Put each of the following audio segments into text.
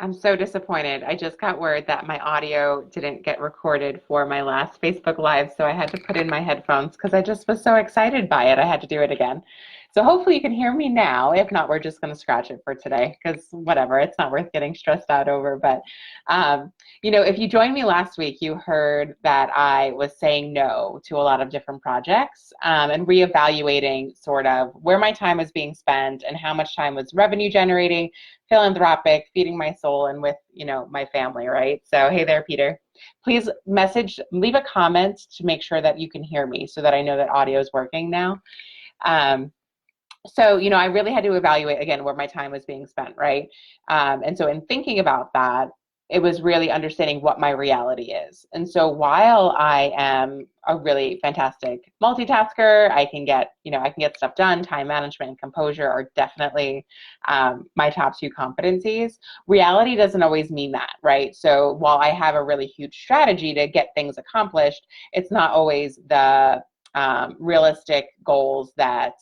I'm so disappointed. I just got word that my audio didn't get recorded for my last Facebook Live, so I had to put in my headphones because I just was so excited by it. I had to do it again. So hopefully you can hear me now. If not, we're just going to scratch it for today because whatever, it's not worth getting stressed out over. But, um, if you joined me last week, you heard that I was saying no to a lot of different projects and reevaluating sort of where my time was being spent and how much time was revenue generating, philanthropic, feeding my soul, and with, my family, right? So, hey there, Peter. Please leave a comment to make sure that you can hear me so that I know that audio is working now. Um, so, I really had to evaluate again where my time was being spent, right? And so, in thinking about that, it was really understanding what my reality is. And so, while I am a really fantastic multitasker, I can get stuff done. Time management and composure are definitely my top two competencies. Reality doesn't always mean that, right? So, while I have a really huge strategy to get things accomplished, it's not always the realistic goals that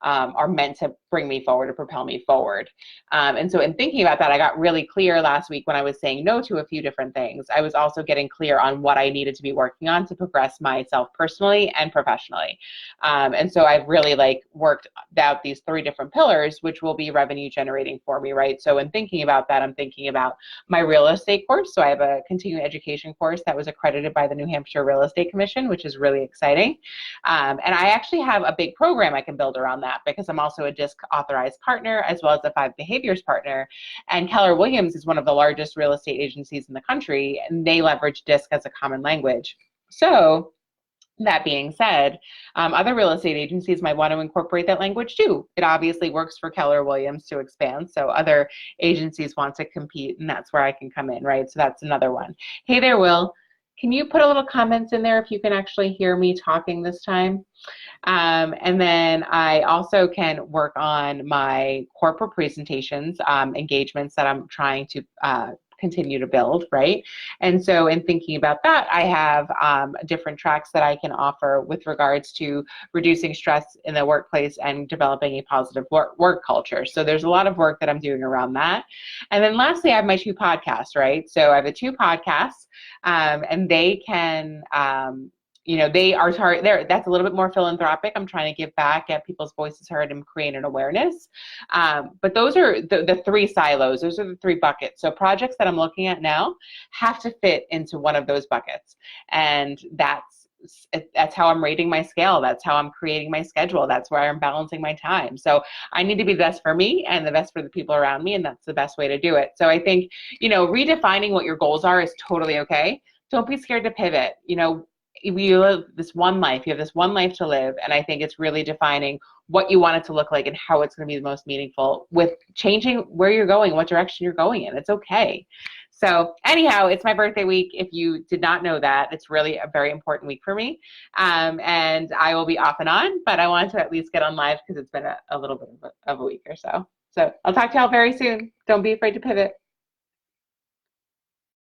are meant to bring me forward or propel me forward. And so in thinking about that, I got really clear last week when I was saying no to a few different things. I was also getting clear on what I needed to be working on to progress myself personally and professionally. And so I've really worked out these three different pillars, which will be revenue generating for me, right? So in thinking about that, I'm thinking about my real estate course. So I have a continuing education course that was accredited by the New Hampshire Real Estate Commission, which is really exciting. And I actually have a big program I can build around that because I'm also a DISC authorized partner as well as a 5 Behaviors partner. And Keller Williams is one of the largest real estate agencies in the country, and they leverage DISC as a common language. So that being said, other real estate agencies might want to incorporate that language too. It obviously works for Keller Williams to expand, so other agencies want to compete, and that's where I can come in, right? So that's another one. Hey there, Will. Can you put a little comments in there if you can actually hear me talking this time? And then I also can work on my corporate presentations, engagements that I'm trying to continue to build, right? And so in thinking about that, I have different tracks that I can offer with regards to reducing stress in the workplace and developing a positive work culture. So there's a lot of work that I'm doing around that. And then lastly, I have my two podcasts, right? So I have the two podcasts, and they can they are there. That's a little bit more philanthropic. I'm trying to give back, get people's voices heard, and create an awareness. But those are the three silos. Those are the three buckets. So projects that I'm looking at now have to fit into one of those buckets, and that's how I'm rating my scale. That's how I'm creating my schedule. That's where I'm balancing my time. So I need to be the best for me and the best for the people around me, and that's the best way to do it. So I think redefining what your goals are is totally okay. Don't be scared to pivot. You live this one life, you have this one life to live, and I think it's really defining what you want it to look like and how it's going to be the most meaningful with changing where you're going, what direction you're going in. It's okay. So anyhow, it's my birthday week. If you did not know that, it's really a very important week for me. And I will be off and on, but I wanted to at least get on live because it's been a little bit of a week or so. So I'll talk to y'all very soon. Don't be afraid to pivot.